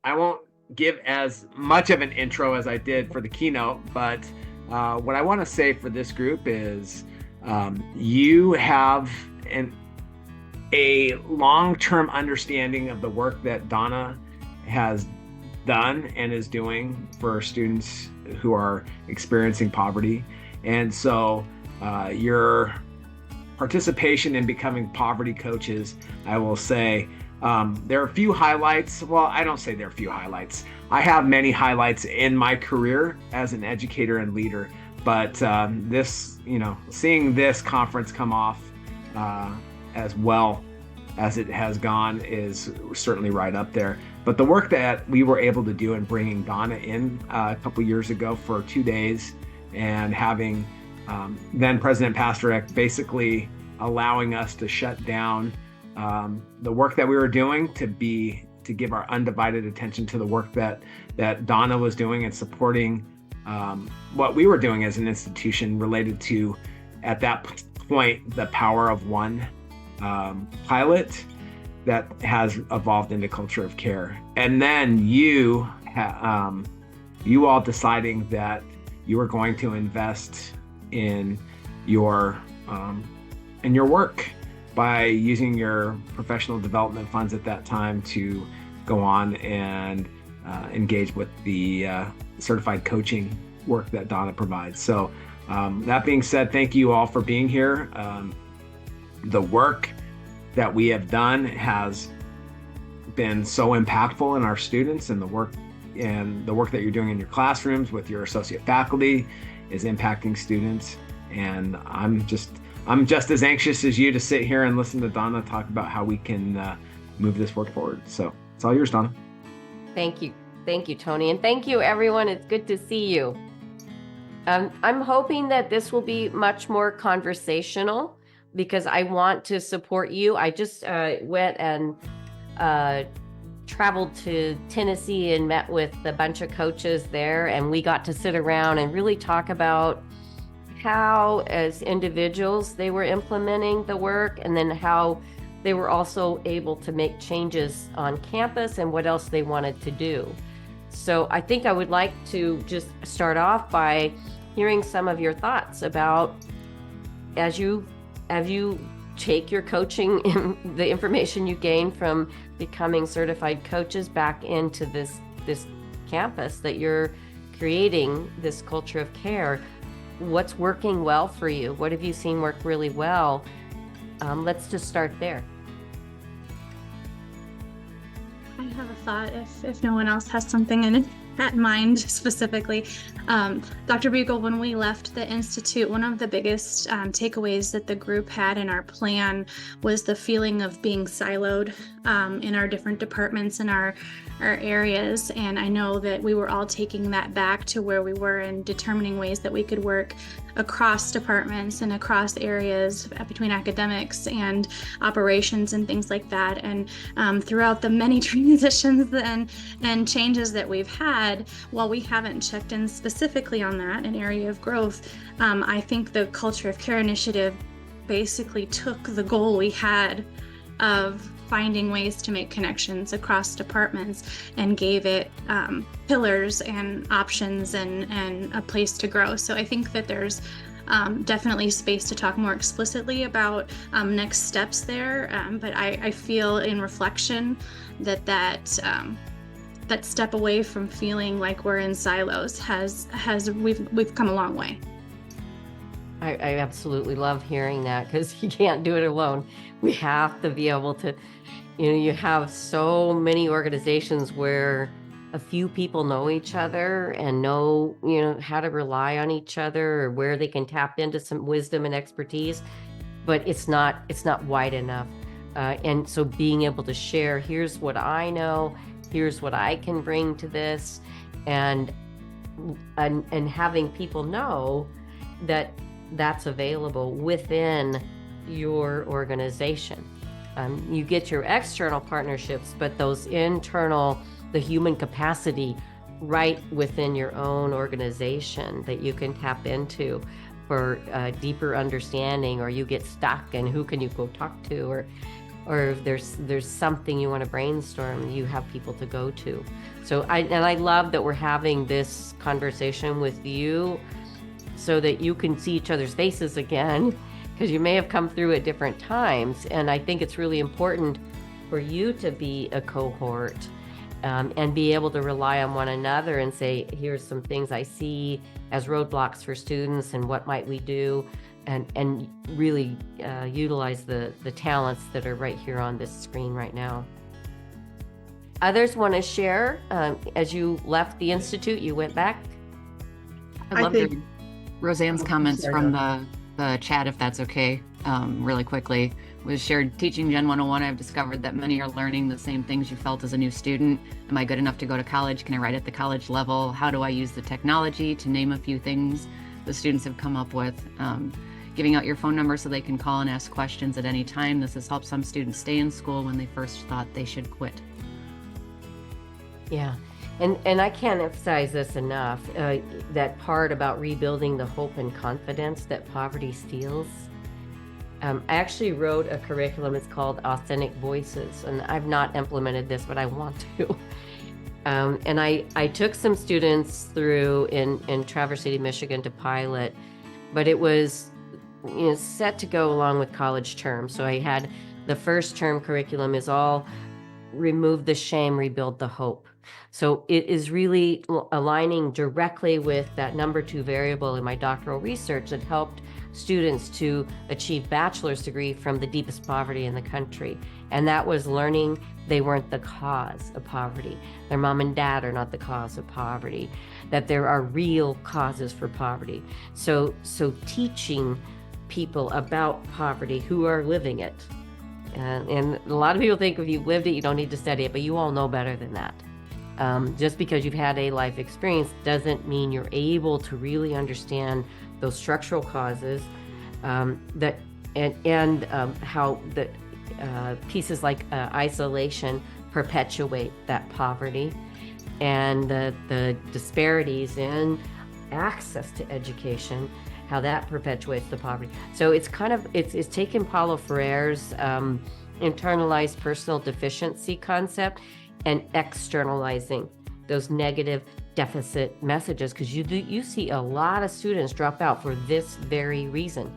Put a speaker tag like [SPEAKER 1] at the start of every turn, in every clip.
[SPEAKER 1] I won't give as much of an intro as I did for the keynote, but what I want to say for this group is you have a long-term understanding of the work that Donna has done and is doing for students who are experiencing poverty. And so your participation in becoming poverty coaches, I will say, there are a few highlights. Well, I don't say there are a few highlights. I have many highlights in my career as an educator and leader, but this, seeing this conference come off as well as it has gone is certainly right up there. But the work that we were able to do in bringing Donna in a couple years ago for 2 days and having then President Pasterek basically allowing us to shut down the work that we were doing to give our undivided attention to the work that Donna was doing and supporting what we were doing as an institution related to, at that point, the Power of One pilot that has evolved into Culture of Care. And then you all deciding that you were going to invest in your work by using your professional development funds at that time to go on and engage with the certified coaching work that Donna provides. So that being said, thank you all for being here. The work that we have done has been so impactful in our students, and the work that you're doing in your classrooms with your associate faculty is impacting students. And I'm just as anxious as you to sit here and listen to Donna talk about how we can move this work forward. So it's all yours, Donna.
[SPEAKER 2] Thank you, Tony, and thank you, everyone. It's good to see you. I'm hoping that this will be much more conversational because I want to support you. I just went and traveled to Tennessee and met with a bunch of coaches there, and we got to sit around and really talk about how, as individuals, they were implementing the work, and then how they were also able to make changes on campus and what else they wanted to do. So I think I would like to just start off by hearing some of your thoughts about, as you take your coaching, the information you gain from becoming certified coaches back into this campus that you're creating, this culture of care. What's working well for you? What have you seen work really well? Let's just start there.
[SPEAKER 3] I have a thought if no one else has something in mind specifically. Dr. Beegle, when we left the Institute, one of the biggest takeaways that the group had in our plan was the feeling of being siloed in our different departments and our areas. And I know that we were all taking that back to where we were and determining ways that we could work across departments and across areas between academics and operations and things like that. And throughout the many transitions and changes that we've had, while we haven't checked in specifically on that, an area of growth, I think the Culture of Care initiative basically took the goal we had of finding ways to make connections across departments and gave it pillars and options and a place to grow. So I think that there's definitely space to talk more explicitly about next steps there. But I feel in reflection that step away from feeling like we're in silos we've come a long way.
[SPEAKER 2] I absolutely love hearing that, because you can't do it alone. We have to be able to, you have so many organizations where a few people know each other and know, how to rely on each other or where they can tap into some wisdom and expertise, but it's not wide enough. And so being able to share, here's what I know, here's what I can bring to this, and having people know that that's available within your organization. You get your external partnerships, but those internal, the human capacity right within your own organization that you can tap into for deeper understanding, or you get stuck and who can you go talk to, or or if there's something you want to brainstorm, you have people to go to. So I love that we're having this conversation with you so that you can see each other's faces again, because you may have come through at different times. And I think it's really important for you to be a cohort and be able to rely on one another and say, here's some things I see as roadblocks for students and what might we do, and really utilize the talents that are right here on this screen right now. Others want to share? As you left the Institute, you went back?
[SPEAKER 4] I'd love to Roseanne's comments from the chat, if that's okay, really quickly. Was shared teaching Gen 101. I've discovered that many are learning the same things you felt as a new student. Am I good enough to go to college? Can I write at the college level? How do I use the technology? To name a few things the students have come up with. Giving out your phone number so they can call and ask questions at any time. This has helped some students stay in school when they first thought they should quit.
[SPEAKER 2] Yeah. And I can't emphasize this enough, that part about rebuilding the hope and confidence that poverty steals. I actually wrote a curriculum. It's called Authentic Voices, and I've not implemented this, but I want to. And I took some students through in Traverse City, Michigan to pilot, but it was set to go along with college term. So I had the first term curriculum is all remove the shame, rebuild the hope. So it is really aligning directly with that number 2 variable in my doctoral research that helped students to achieve bachelor's degree from the deepest poverty in the country. And that was learning they weren't the cause of poverty. Their mom and dad are not the cause of poverty, that there are real causes for poverty. So teaching people about poverty who are living it. And a lot of people think if you've lived it, you don't need to study it, but you all know better than that. Just because you've had a life experience doesn't mean you're able to really understand those structural causes that and how that pieces like isolation perpetuate that poverty, and the disparities in access to education, how that perpetuates the poverty. So it's kind of it's taken Paulo Freire's internalized personal deficiency concept and externalizing those negative deficit messages, because you see a lot of students drop out for this very reason.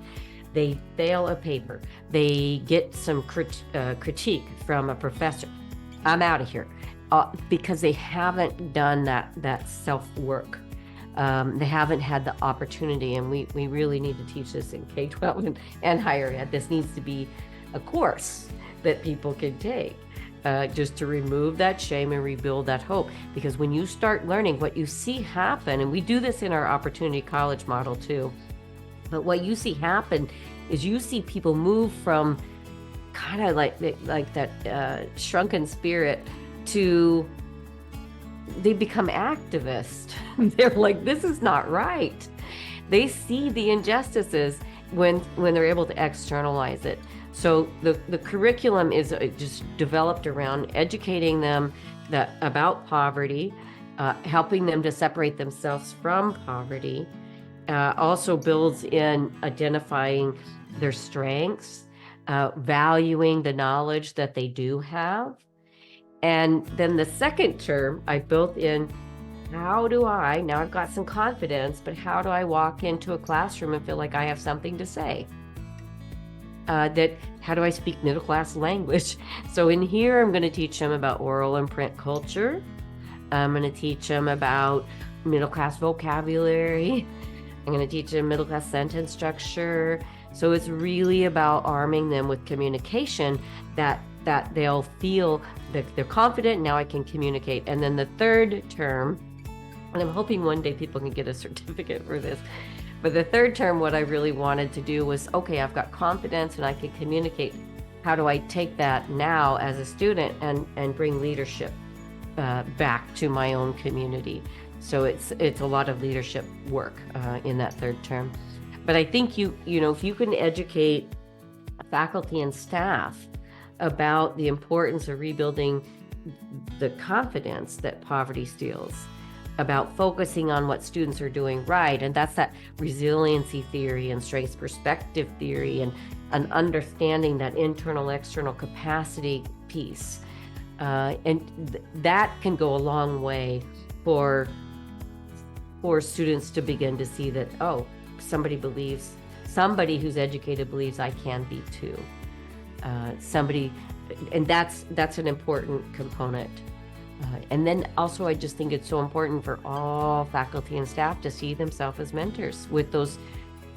[SPEAKER 2] They fail a paper, they get some critique from a professor, I'm out of here, because they haven't done that self-work. They haven't had the opportunity, and we really need to teach this in K-12 and higher ed. This needs to be a course that people can take. Just to remove that shame and rebuild that hope. Because when you start learning, what you see happen, and we do this in our opportunity college model too, but what you see happen is you see people move from kind of like that shrunken spirit to they become activists. They're like, this is not right. They see the injustices when they're able to externalize it. So the curriculum is just developed around educating them about poverty, helping them to separate themselves from poverty, also builds in identifying their strengths, valuing the knowledge that they do have. And then the second term, I built in, now I've got some confidence, but how do I walk into a classroom and feel like I have something to say? How do I speak middle class language? So in here, I'm going to teach them about oral and print culture. I'm going to teach them about middle class vocabulary. I'm going to teach them middle class sentence structure. So it's really about arming them with communication that they'll feel that they're confident. Now I can communicate. And then the third term, and I'm hoping one day people can get a certificate for this. But the third term, what I really wanted to do was, okay, I've got confidence and I can communicate. How do I take that now as a student and bring leadership back to my own community? So it's a lot of leadership work in that third term. But I think you know, if you can educate faculty and staff about the importance of rebuilding the confidence that poverty steals, about focusing on what students are doing right. And that's that resiliency theory and strengths perspective theory, and an understanding that internal external capacity piece. That can go a long way for students to begin to see that, oh, somebody who's educated believes I can be too. And that's an important component. And then also, I just think it's so important for all faculty and staff to see themselves as mentors with those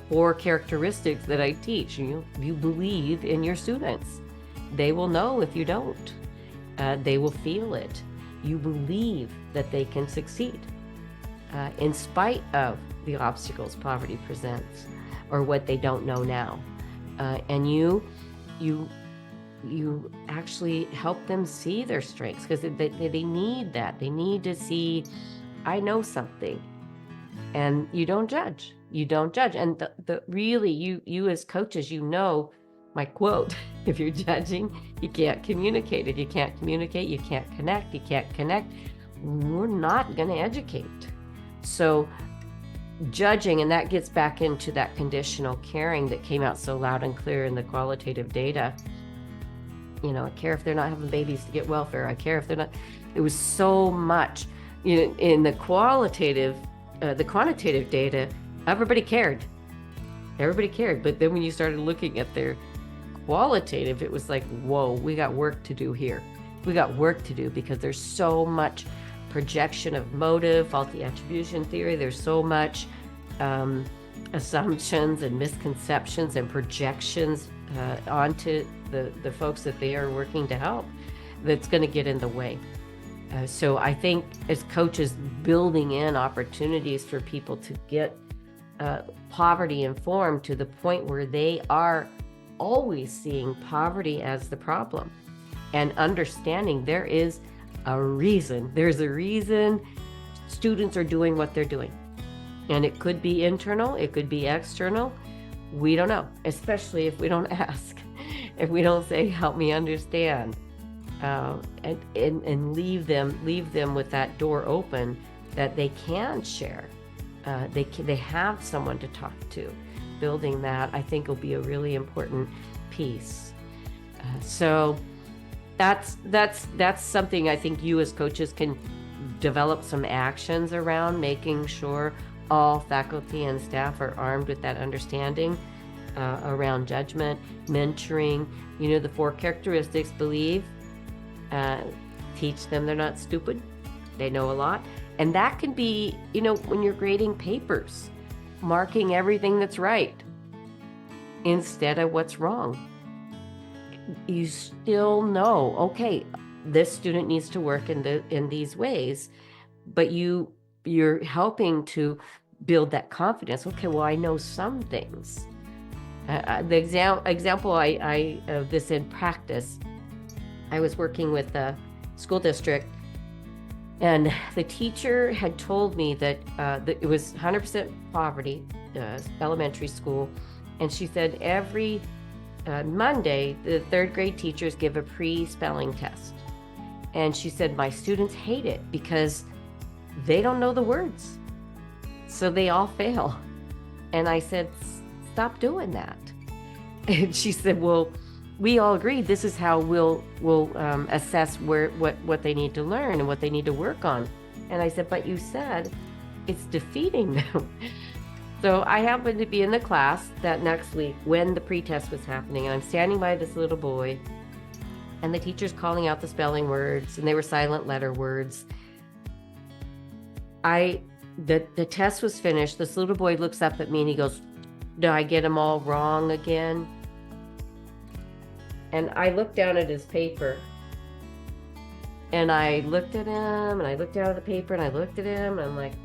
[SPEAKER 2] 4 characteristics that I teach. You believe in your students. They will know if you don't. They will feel it. You believe that they can succeed in spite of the obstacles poverty presents or what they don't know now. And you actually help them see their strengths, because they need that. They need to see, I know something. And you don't judge. And really, you as coaches, my quote, if you're judging, you can't communicate. If you can't communicate, you can't connect. You can't connect, we're not going to educate. So judging, and that gets back into that conditional caring that came out so loud and clear in the qualitative data. I care if they're not having babies to get welfare. I care if they're not. It was so much in the quantitative data. Everybody cared. But then when you started looking at their qualitative, it was like, whoa, we got work to do here. We got work to do, because there's so much projection of motive, faulty attribution theory. There's so much assumptions and misconceptions and projections onto the folks that they are working to help, that's going to get in the way. So I think as coaches, building in opportunities for people to get poverty informed to the point where they are always seeing poverty as the problem, and understanding there's a reason students are doing what they're doing. And it could be internal, it could be external. We don't know, especially if we don't ask, if we don't say, help me understand, and leave them with that door open that they can share. They have someone to talk to. Building that, I think, will be a really important piece. So that's something I think you as coaches can develop some actions around, making sure all faculty and staff are armed with that understanding around judgment, mentoring, the 4 characteristics: believe, teach them they're not stupid, they know a lot. And that can be, when you're grading papers, marking everything that's right instead of what's wrong. You still know, okay, this student needs to work in these ways, but you're helping to build that confidence. Okay, well, I know some things. The example I of this in practice, I was working with a school district, and the teacher had told me that it was 100% poverty, elementary school, and she said every Monday the 3rd grade teachers give a pre-spelling test, and she said my students hate it because they don't know the words, so they all fail. And I said, stop doing that. And she said, well, we all agree this is how we'll assess what they need to learn and what they need to work on. And I said, but you said it's defeating them. So I happened to be in the class that next week when the pretest was happening, and I'm standing by this little boy, and the teacher's calling out the spelling words, and they were silent letter words. The test was finished. This little boy looks up at me and he goes, "Did I get them all wrong again?" And I looked down at his paper, and I looked at him, and I looked down at the paper, and I looked at him, and I'm like,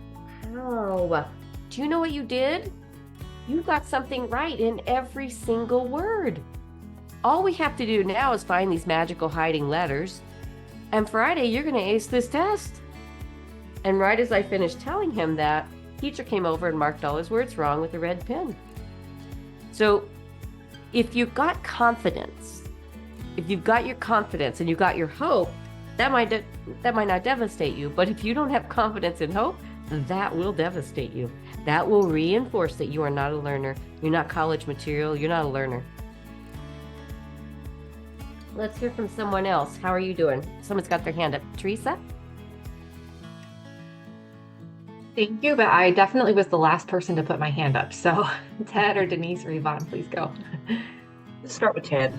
[SPEAKER 2] "How? Do you know what you did? You got something right in every single word. All we have to do now is find these magical hiding letters, and Friday you're going to ace this test." And right as I finished telling him that, teacher came over and marked all his words wrong with a red pen. So if you've got confidence, if you've got your confidence and you've got your hope, that might not devastate you, but if you don't have confidence and hope, that will devastate you. That will reinforce that you are not a learner. You're not college material. You're not a learner. Let's hear from someone else. How are you doing? Someone's got their hand up. Teresa?
[SPEAKER 5] Thank you, but I definitely was the last person to put my hand up. So Ted or Denise or Yvonne, please go.
[SPEAKER 6] Let's start with Ted.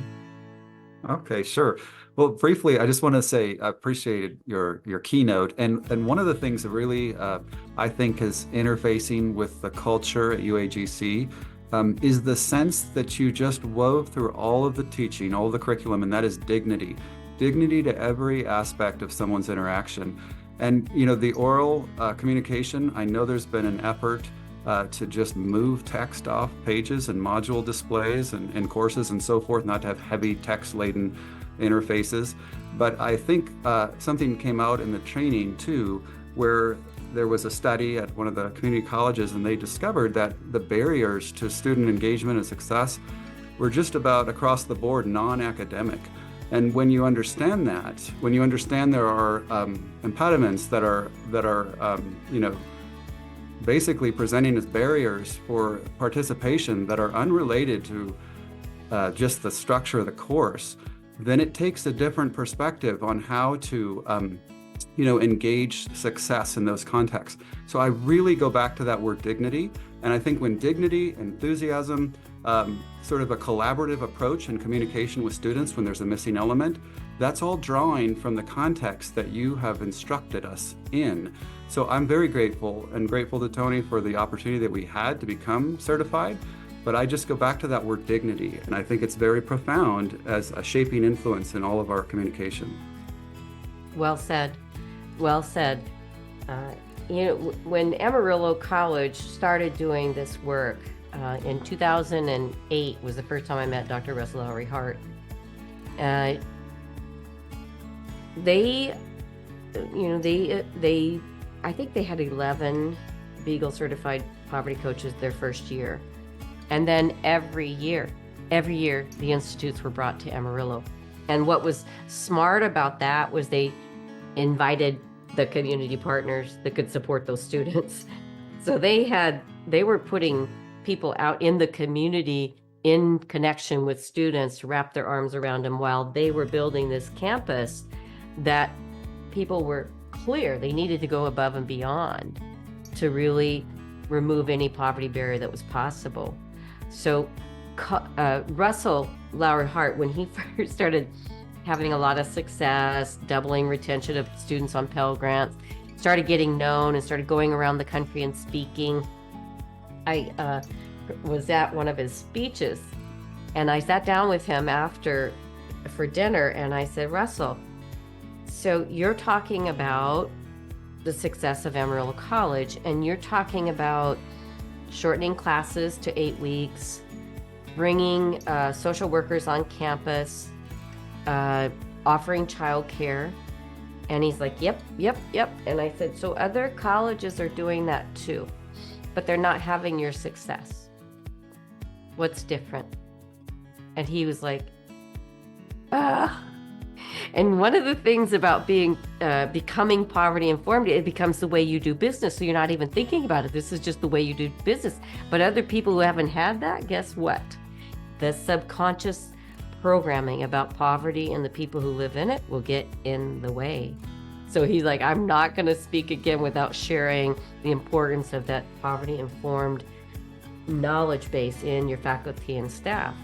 [SPEAKER 7] Okay, sure. Well, briefly, I just want to say I appreciated your keynote, and one of the things that really I think is interfacing with the culture at UAGC is the sense that you just wove through all of the teaching, all of the curriculum, and that is dignity. Dignity to every aspect of someone's interaction. And, you know, the oral communication, I know there's been an effort to just move text off pages and module displays and courses and so forth, not to have heavy text-laden interfaces. But I think something came out in the training too, where there was a study at one of the community colleges, and they discovered that the barriers to student engagement and success were just about across the board non-academic. And when you understand that, when you understand there are impediments that are you know, basically presenting as barriers for participation that are unrelated to just the structure of the course, then it takes a different perspective on how to you know, engage success in those contexts. So I really go back to that word dignity. And I think when dignity, enthusiasm, sort of a collaborative approach and communication with students when there's a missing element, that's all drawing from the context that you have instructed us in. So I'm very grateful to Tony for the opportunity that we had to become certified. But I just go back to that word dignity, and I think it's very profound as a shaping influence in all of our communication.
[SPEAKER 2] Well said. Well said. You know, when Amarillo College started doing this work in 2008 was the first time I met Dr. Russell Lowry Hart. They, you know, they, I think they had 11 Beagle certified poverty coaches their first year. And then every year, the institutes were brought to Amarillo. And what was smart about that was they invited the community partners that could support those students. So they were putting people out in the community in connection with students to wrap their arms around them while they were building this campus that people were clear they needed to go above and beyond to really remove any poverty barrier that was possible. So Russell Lowry Hart, when he first started having a lot of success, doubling retention of students on Pell Grants, started getting known and started going around the country and speaking. I was at one of his speeches, and I sat down with him after for dinner, and I said, Russell, so you're talking about the success of Amarillo College, and you're talking about shortening classes to 8 weeks, bringing social workers on campus, offering childcare. And he's like, yep. And I said, so other colleges are doing that too, but they're not having your success. What's different? And he was like, And one of the things about becoming poverty informed, it becomes the way you do business. So you're not even thinking about it. This is just the way you do business. But other people who haven't had that, guess what? The subconscious programming about poverty and the people who live in it will get in the way. So he's like, I'm not going to speak again without sharing the importance of that poverty informed knowledge base in your faculty and staff.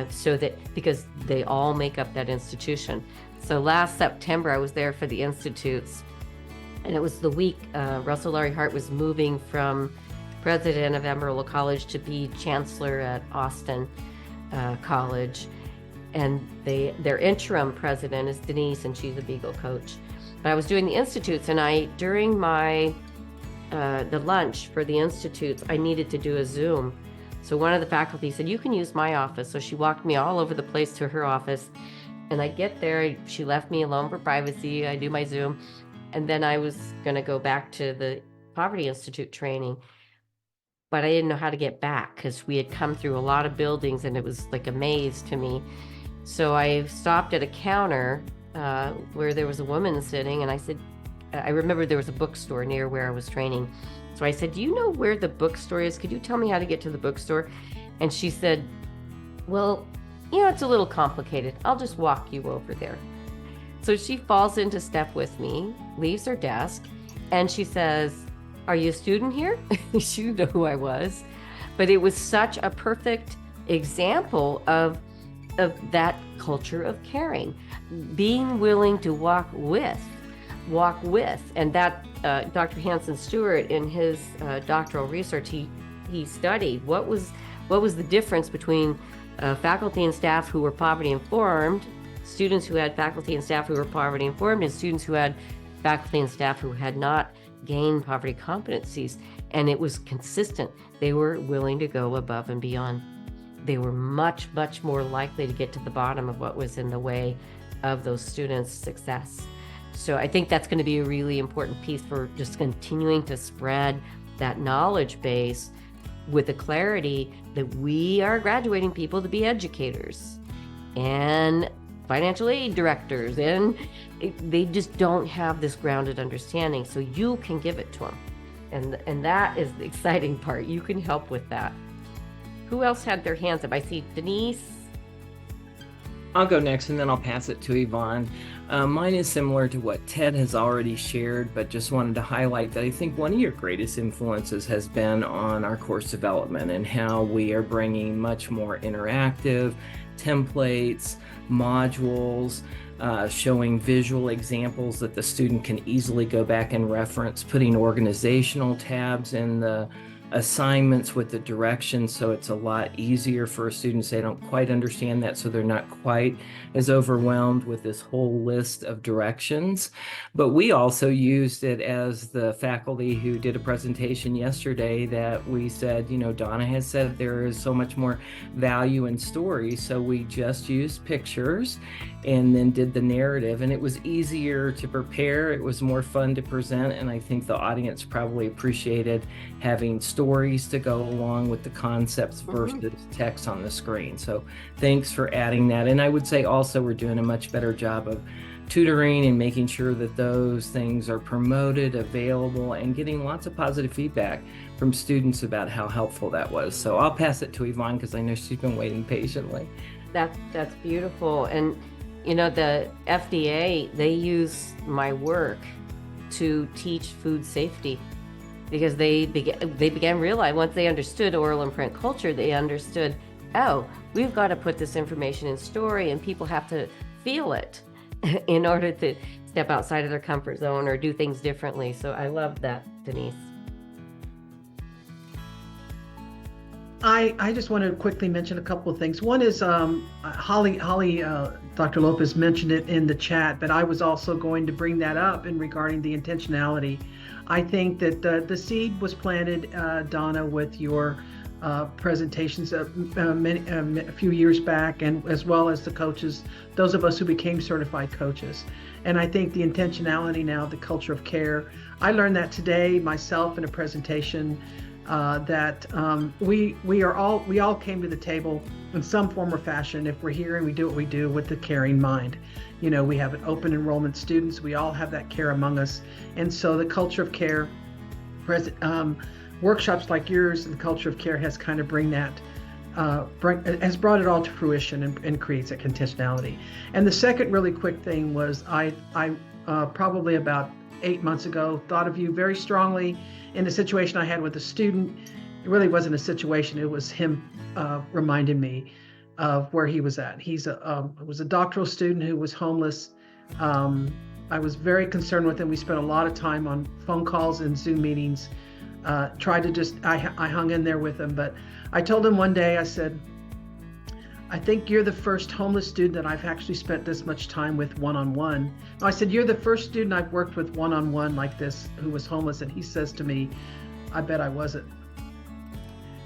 [SPEAKER 2] So that, because they all make up that institution. So last September, I was there for the institutes, and it was the week Russell Lowry Hart was moving from president of Amarillo College to be chancellor at Austin College. And their interim president is Denise, and she's a Beagle coach. But I was doing the institutes, and during my the lunch for the institutes, I needed to do a Zoom. So one of the faculty said, you can use my office. So she walked me all over the place to her office. And I get there, she left me alone for privacy. I do my Zoom. And then I was going to go back to the Poverty Institute training. But I didn't know how to get back because we had come through a lot of buildings and it was like a maze to me. So I stopped at a counter where there was a woman sitting, and I said, I remember there was a bookstore near where I was training. So I said, do you know where the bookstore is? Could you tell me how to get to the bookstore? And she said, well, it's a little complicated. I'll just walk you over there. So she falls into step with me, leaves her desk, and she says, are you a student here? She didn't know who I was. But it was such a perfect example of that culture of caring, being willing to walk with. And that Dr. Hanson Stewart, in his doctoral research, he studied what was the difference between faculty and staff who were poverty informed, students who had faculty and staff who were poverty informed, and students who had faculty and staff who had not gained poverty competencies. And it was consistent. They were willing to go above and beyond. They were much, much more likely to get to the bottom of what was in the way of those students' success. So I think that's going to be a really important piece for just continuing to spread that knowledge base with the clarity that we are graduating people to be educators and financial aid directors, and they just don't have this grounded understanding. So you can give it to them. And that is the exciting part. You can help with that. Who else had their hands up? I see Denise.
[SPEAKER 8] I'll go next and then I'll pass it to Yvonne. Mine is similar to what Ted has already shared, but just wanted to highlight that I think one of your greatest influences has been on our course development and how we are bringing much more interactive templates, modules, showing visual examples that the student can easily go back and reference, putting organizational tabs in the assignments with the directions, so it's a lot easier for a student to say, I don't quite understand that, so they're not quite as overwhelmed with this whole list of directions. But we also used it as the faculty who did a presentation yesterday that we said, Donna has said there is so much more value in stories, so we just used pictures and then did the narrative, and it was easier to prepare, it was more fun to present, and I think the audience probably appreciated having stories to go along with the concepts versus text on the screen. So thanks for adding that. And I would say also we're doing a much better job of tutoring and making sure that those things are promoted, available, and getting lots of positive feedback from students about how helpful that was. So I'll pass it to Yvonne because I know she's been waiting patiently.
[SPEAKER 2] That's beautiful. And the FDA, they use my work to teach food safety, because they began realize, once they understood oral and print culture, they understood, oh, we've got to put this information in story, and people have to feel it in order to step outside of their comfort zone or do things differently. So I love that, Denise.
[SPEAKER 9] I just wanted to quickly mention a couple of things. One is Holly, Dr. Lopez mentioned it in the chat, but I was also going to bring that up in regarding the intentionality. I think that the seed was planted, Donna, with your presentations a few years back, and as well as the coaches, those of us who became certified coaches. And I think the intentionality now, the culture of care, I learned that today myself in a presentation, that we all came to the table in some form or fashion. If we're here and we do what we do with the caring mind, we have an open enrollment students, we all have that care among us. And so the culture of care, workshops like yours, and the culture of care has kind of has brought it all to fruition and creates a intentionality. And the second really quick thing was I probably about 8 months ago thought of you very strongly in a situation I had with a student. It really wasn't a situation, it was him reminding me of where he was at. He was a doctoral student who was homeless. I was very concerned with him. We spent a lot of time on phone calls and Zoom meetings. I hung in there with him, but I told him one day, I said, I think you're the first homeless student that I've actually spent this much time with one-on-one. I said, you're the first student I've worked with one-on-one like this who was homeless. And he says to me, I bet I wasn't.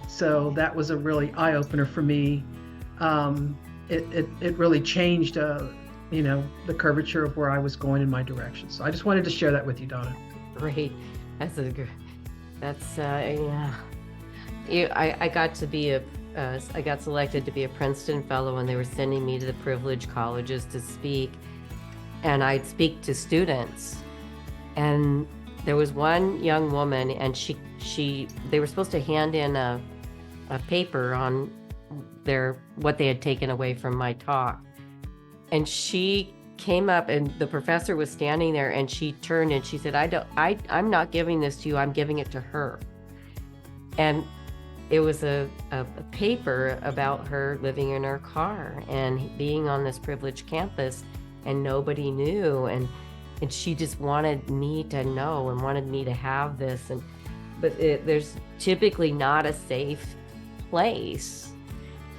[SPEAKER 9] So that was a really eye-opener for me. It really changed, the curvature of where I was going in my direction. So I just wanted to share that with you, Donna.
[SPEAKER 2] Great. I got selected to be a Princeton fellow, and they were sending me to the privileged colleges to speak. and I'd speak to students. And there was one young woman, and they were supposed to hand in a paper on what they had taken away from my talk. And she came up, and the professor was standing there, and she turned and she said, I'm not giving this to you, I'm giving it to her. And it was a paper about her living in her car and being on this privileged campus, and nobody knew. And she just wanted me to know and wanted me to have this. But there's typically not a safe place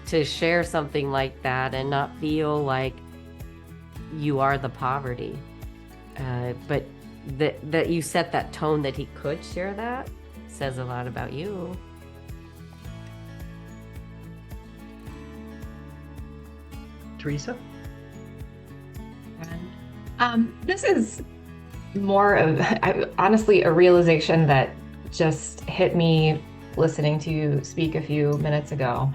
[SPEAKER 2] to share something like that and not feel like you are the poverty. But that you set that tone that he could share that says a lot about you.
[SPEAKER 9] Teresa?
[SPEAKER 5] This is more of, honestly, a realization that just hit me listening to you speak a few minutes ago.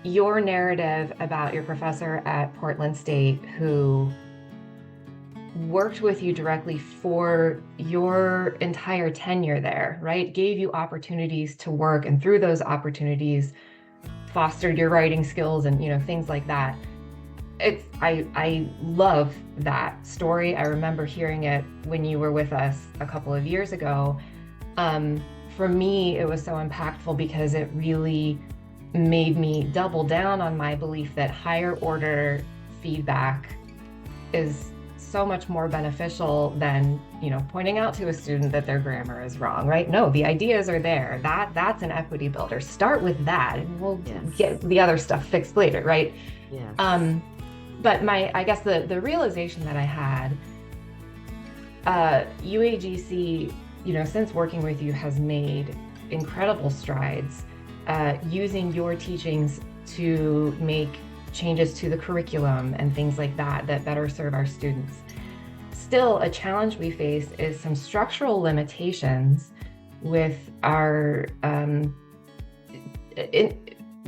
[SPEAKER 5] Your narrative about your professor at Portland State who worked with you directly for your entire tenure there, right? Gave you opportunities to work, and through those opportunities fostered your writing skills and, things like that. I love that story. I remember hearing it when you were with us a couple of years ago. For me, it was so impactful because it really made me double down on my belief that higher order feedback is so much more beneficial than, pointing out to a student that their grammar is wrong, right? No, the ideas are there. That's an equity builder. Start with that, and we'll get the other stuff fixed later, right?
[SPEAKER 2] Yeah.
[SPEAKER 5] But I guess the realization that I had, UAGC, since working with you, has made incredible strides using your teachings to make changes to the curriculum and things like that better serve our students. Still, a challenge we face is some structural limitations with our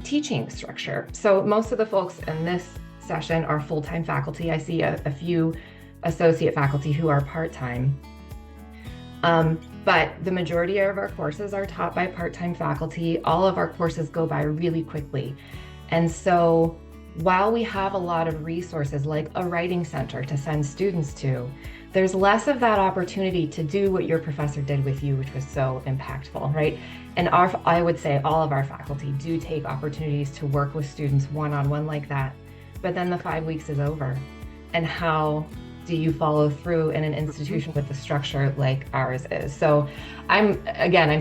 [SPEAKER 5] teaching structure. So most of the folks in this session are full-time faculty. I see a few associate faculty who are part-time. But the majority of our courses are taught by part-time faculty. All of our courses go by really quickly. And so while we have a lot of resources like a writing center to send students to, there's less of that opportunity to do what your professor did with you, which was so impactful, right? And I would say all of our faculty do take opportunities to work with students one-on-one like that. But then the 5 weeks is over. And how do you follow through in an institution with the structure like ours is? So I'm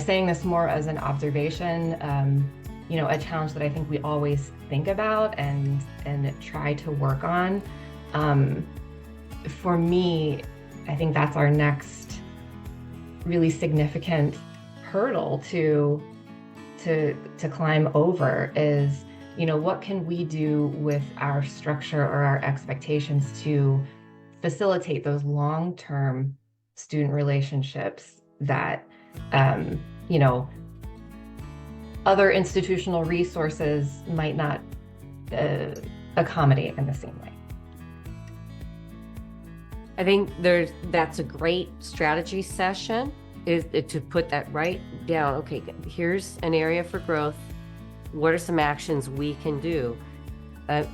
[SPEAKER 5] saying this more as an observation, a challenge that I think we always think about and try to work on. For me, I think that's our next really significant hurdle to climb over is, what can we do with our structure or our expectations to facilitate those long-term student relationships that, other institutional resources might not accommodate in the same way.
[SPEAKER 2] I think that's a great strategy session, is to put that right down. Okay, here's an area for growth. What are some actions we can do?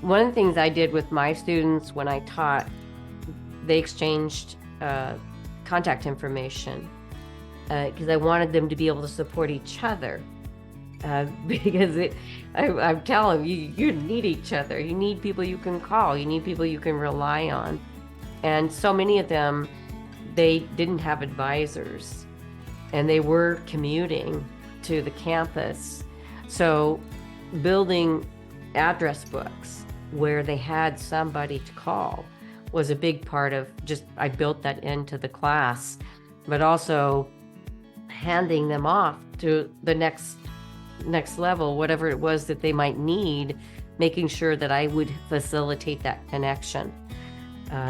[SPEAKER 2] One of the things I did with my students when I taught, they exchanged contact information because I wanted them to be able to support each other. Because I'm telling you need each other. You need people you can call. You need people you can rely on. And so many of them, they didn't have advisors, and they were commuting to the campus. So building address books where they had somebody to call was a big part of I built that into the class, but also handing them off to the next level, whatever it was that they might need, making sure that I would facilitate that connection.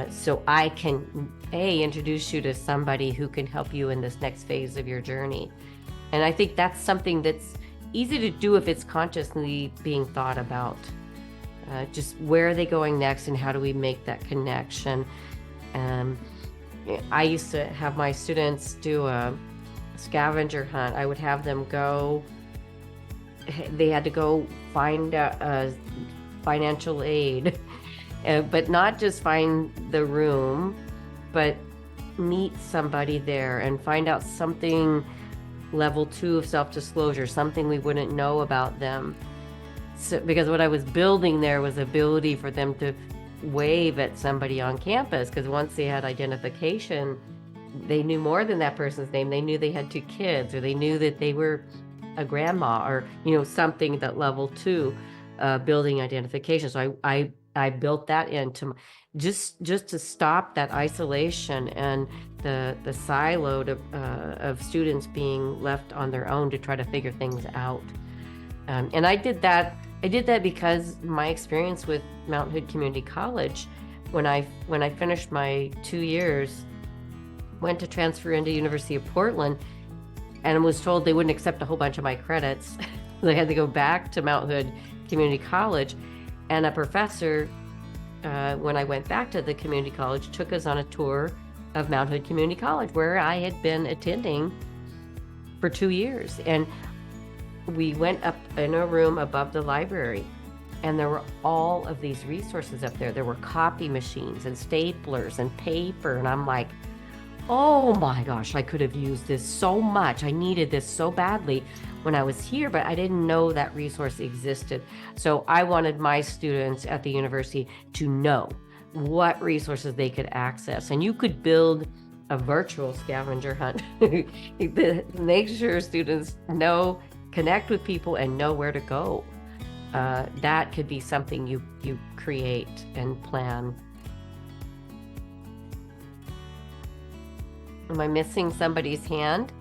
[SPEAKER 2] So I can introduce you to somebody who can help you in this next phase of your journey. And I think that's something that's easy to do if it's consciously being thought about. just where are they going next and how do we make that connection. I used to have my students do a scavenger hunt. I would have them go, they had to go find a financial aid, but not just find the room, but meet somebody there and find out something level 2 of self-disclosure, something we wouldn't know about them. So, because what I was building there was ability for them to wave at somebody on campus, because once they had identification, they knew more than that person's name. They knew they had 2 kids, or they knew that they were a grandma, or something that level 2 building identification. So I built that into just to stop that isolation and the silo of students being left on their own to try to figure things out. And I did that because my experience with Mountain Hood Community College, when I finished my 2 years, went to transfer into University of Portland, and was told they wouldn't accept a whole bunch of my credits. They had to go back to Mountain Hood Community College, and a professor, when I went back to the community college, took us on a tour of Mountain Hood Community College, where I had been attending for 2 years. And we went up in a room above the library, and there were all of these resources up there. There were copy machines and staplers and paper, and I'm like, oh my gosh, I could have used this so much. I needed this so badly when I was here, but I didn't know that resource existed. So I wanted my students at the university to know what resources they could access. And you could build a virtual scavenger hunt to make sure students connect with people and know where to go. That could be something you create and plan. Am I missing somebody's hand?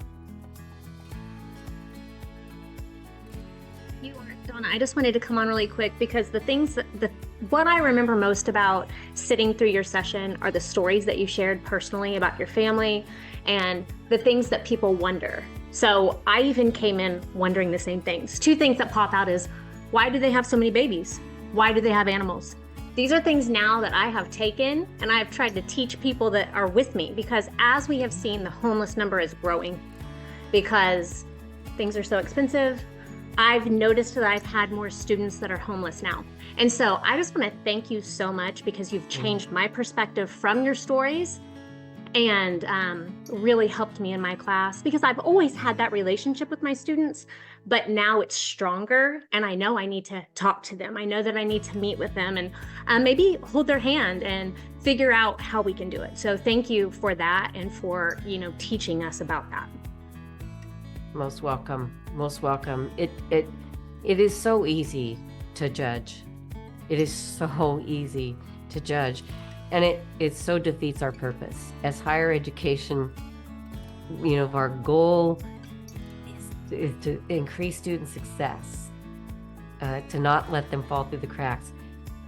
[SPEAKER 10] You are, Donna. I just wanted to come on really quick because what I remember most about sitting through your session are the stories that you shared personally about your family and the things that people wonder. So I even came in wondering the same things. 2 things that pop out is, why do they have so many babies? Why do they have animals? These are things now that I have taken and I've tried to teach people that are with me, because as we have seen, the homeless number is growing because things are so expensive. I've noticed that I've had more students that are homeless now. And so I just want to thank you so much, because you've changed my perspective from your stories and really helped me in my class, because I've always had that relationship with my students, but now it's stronger, and I know I need to talk to them. I know that I need to meet with them and maybe hold their hand and figure out how we can do it. So thank you for that and for, teaching us about that.
[SPEAKER 2] Most welcome. Most welcome. It is so easy to judge. It is so easy to judge. And it so defeats our purpose. As higher education, our goal is to increase student success, to not let them fall through the cracks.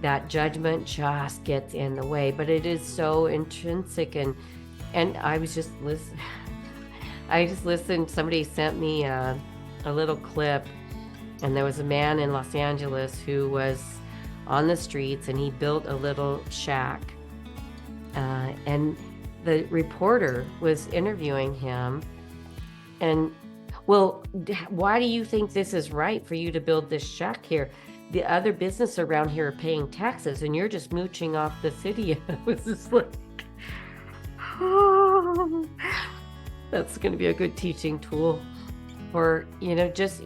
[SPEAKER 2] That judgment just gets in the way, but it is so intrinsic. And I was just listening. I just listened. Somebody sent me a little clip, and there was a man in Los Angeles who was on the streets, and he built a little shack. And the reporter was interviewing him, and, well, why do you think this is right for you to build this shack here? The other businesses around here are paying taxes, and you're just mooching off the city. I was just like, oh, that's going to be a good teaching tool for, just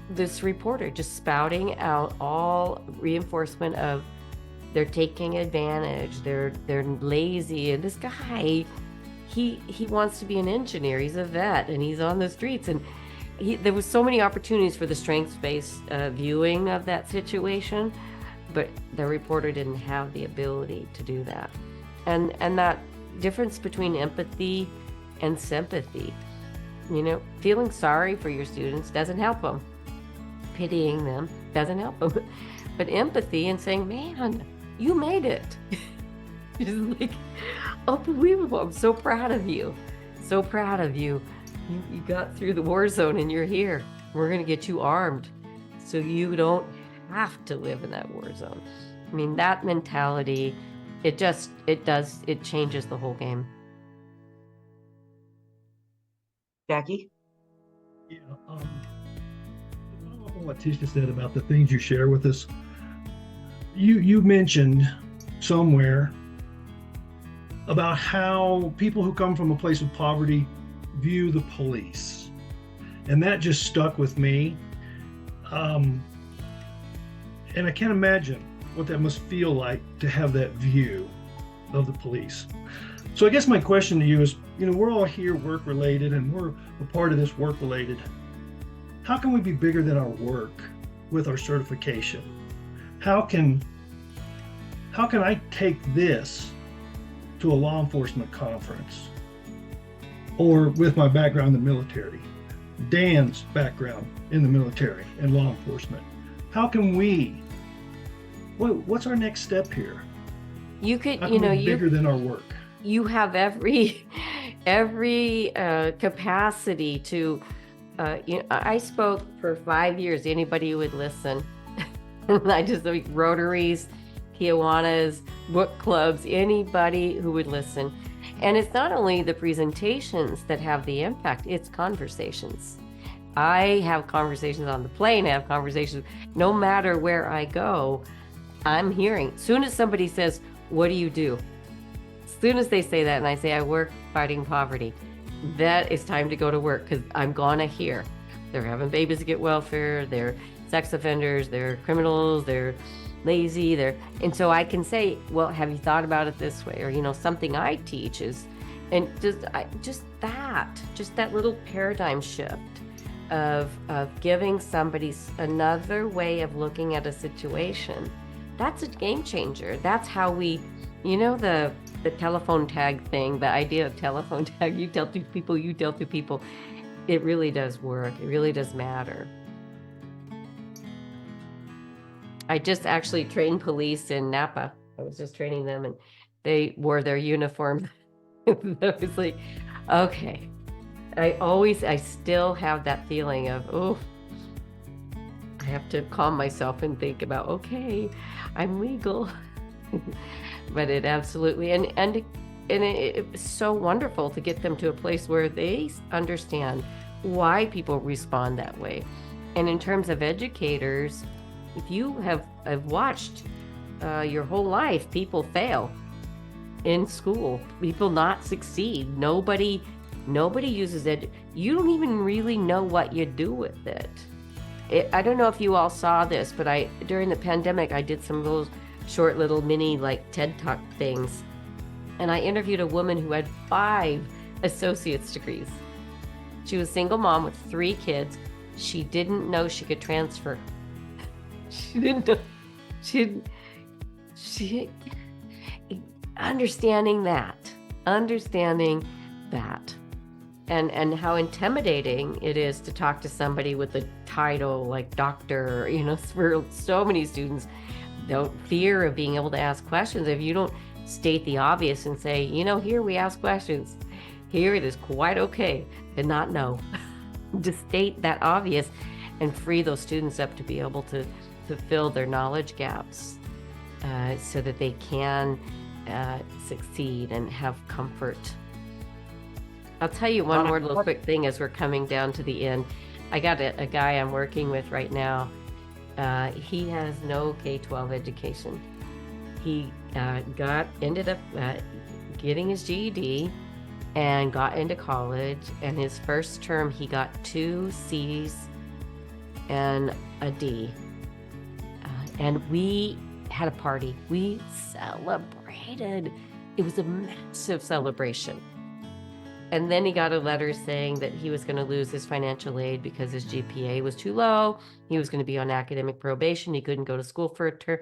[SPEAKER 2] this reporter just spouting out all reinforcement of they're taking advantage, they're lazy. And this guy, he wants to be an engineer. He's a vet, and he's on the streets. And there was so many opportunities for the strengths-based viewing of that situation, but the reporter didn't have the ability to do that. And that difference between empathy and sympathy, feeling sorry for your students doesn't help them. Pitying them doesn't help them. But empathy and saying, man, you made it. It's like unbelievable. I'm so proud of you. So proud of you. You got through the war zone and you're here. We're going to get you armed so you don't have to live in that war zone. I mean, that mentality, it changes the whole game.
[SPEAKER 6] Jackie?
[SPEAKER 11] Yeah, to follow up on what Tisha said about the things you share with us, you mentioned somewhere about how people who come from a place of poverty view the police, and that just stuck with me. And I can't imagine what that must feel like to have that view of the police. So I guess my question to you is, we're all here work related, and we're a part of this work related. How can we be bigger than our work with our certification? How can I take this to a law enforcement conference, or with my background in the military, Dan's background in the military and law enforcement? How can we, what's our next step here?
[SPEAKER 2] You could,
[SPEAKER 11] How can we be bigger than our work?
[SPEAKER 2] You have every capacity to, I spoke for 5 years, anybody who would listen. I just like Rotaries, Kiwanis, book clubs, anybody who would listen. And it's not only the presentations that have the impact, it's conversations. I have conversations on the plane, I have conversations, no matter where I go, I'm hearing. As soon as somebody says, what do you do? As soon as they say that and I say, I work fighting poverty, that is time to go to work, because I'm gonna hear. They're having babies to get welfare, they're sex offenders, they're criminals, they're lazy, and so I can say, well, have you thought about it this way? Or, something I teach is, and just that little paradigm shift of giving somebody another way of looking at a situation, that's a game changer. That's how we, the telephone tag thing, the idea of telephone tag, you tell two people, it really does work. It really does matter. I just actually trained police in Napa. I was just training them, and they wore their uniform. I was like, okay. I still have that feeling of, oh, I have to calm myself and think about, okay, I'm legal. But it absolutely, and it's so wonderful to get them to a place where they understand why people respond that way. And in terms of educators, if you have watched your whole life, people fail in school, people not succeed. Nobody uses it. You don't even really know what you do with it. I don't know if you all saw this, but during the pandemic, I did some of those short little mini like TED Talk things. And I interviewed a woman who had 5 associate's degrees. She was a single mom with 3 kids. She didn't know she could transfer. She didn't know. She understanding that, and how intimidating it is to talk to somebody with a title like doctor. For so many students, the fear of being able to ask questions. If you don't state the obvious and say, here we ask questions, here it is quite okay to not know. Just state that obvious and free those students up to be able to fill their knowledge gaps so that they can succeed and have comfort. I'll tell you one more little quick thing as we're coming down to the end. I got a guy I'm working with right now. He has no K-12 education. He ended up getting his GED and got into college, and his first term he got 2 C's and a D. And we had a party. We celebrated. It was a massive celebration. And then he got a letter saying that he was going to lose his financial aid because his GPA was too low. He was going to be on academic probation. He couldn't go to school for a term.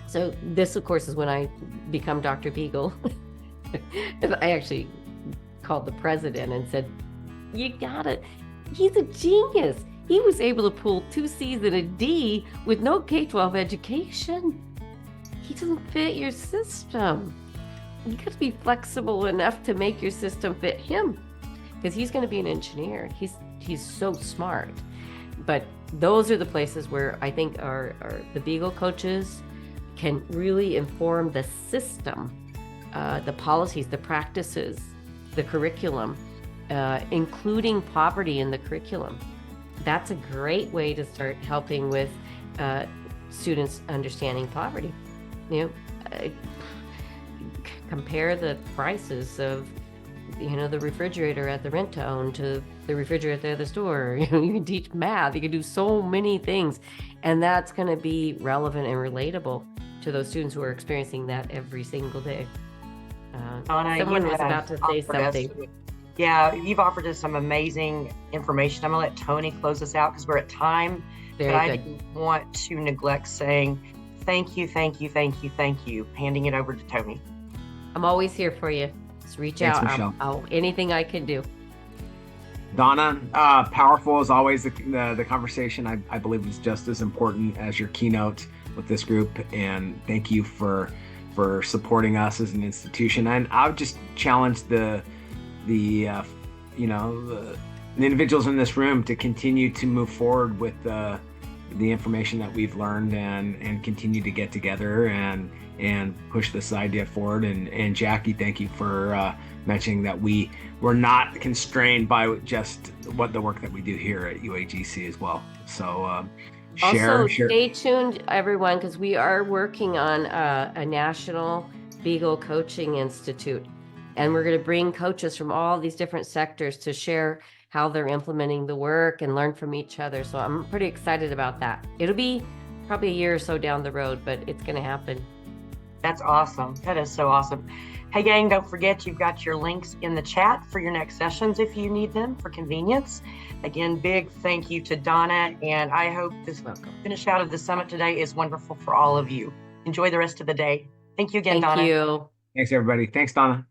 [SPEAKER 2] So this, of course, is when I become Dr. Beegle. I actually called the president and said, he's a genius. He was able to pull 2 C's and a D with no K-12 education. He doesn't fit your system. You got to be flexible enough to make your system fit him, because he's going to be an engineer. He's so smart. But those are the places where I think the Beagle coaches can really inform the system, the policies, the practices, the curriculum, including poverty in the curriculum. That's a great way to start helping with students understanding poverty. Compare the prices of the refrigerator at the rent-to-own to the refrigerator at the store. You can teach math, you can do so many things, and that's going to be relevant and relatable to those students who are experiencing that every single day.
[SPEAKER 6] Donna,
[SPEAKER 2] Someone
[SPEAKER 6] you
[SPEAKER 2] was
[SPEAKER 6] have
[SPEAKER 2] about to say
[SPEAKER 6] offered us-
[SPEAKER 2] something.
[SPEAKER 6] Yeah, you've offered us some amazing information. I'm gonna let Tony close us out because we're at time.
[SPEAKER 2] Very
[SPEAKER 6] but I
[SPEAKER 2] good.
[SPEAKER 6] didn't want to neglect saying thank you, handing it over to Tony.
[SPEAKER 2] I'm always here for you. Just reach
[SPEAKER 1] Thanks,
[SPEAKER 2] out.
[SPEAKER 1] Michelle.
[SPEAKER 2] I'll anything I can do.
[SPEAKER 1] Donna, powerful as always. The conversation I believe is just as important as your keynote with this group, and thank you for supporting us as an institution. And I would just challenge the individuals in this room to continue to move forward with the information that we've learned and continue to get together and push this idea forward. And Jackie, thank you for mentioning that we're not constrained by just what the work that we do here at UAGC as well. So share.
[SPEAKER 2] Stay tuned, everyone, because we are working on a national Beagle Coaching Institute. And we're going to bring coaches from all these different sectors to share how they're implementing the work and learn from each other. So I'm pretty excited about that. It'll be probably a year or so down the road, but it's going to happen.
[SPEAKER 6] That's awesome. That is so awesome. Hey, gang, don't forget you've got your links in the chat for your next sessions if you need them for convenience. Again, big thank you to Donna, and I hope this finish out of the summit today is wonderful for all of you. Enjoy the rest of the day. Thank you again, Donna.
[SPEAKER 2] Thank you.
[SPEAKER 1] Thanks, everybody. Thanks, Donna.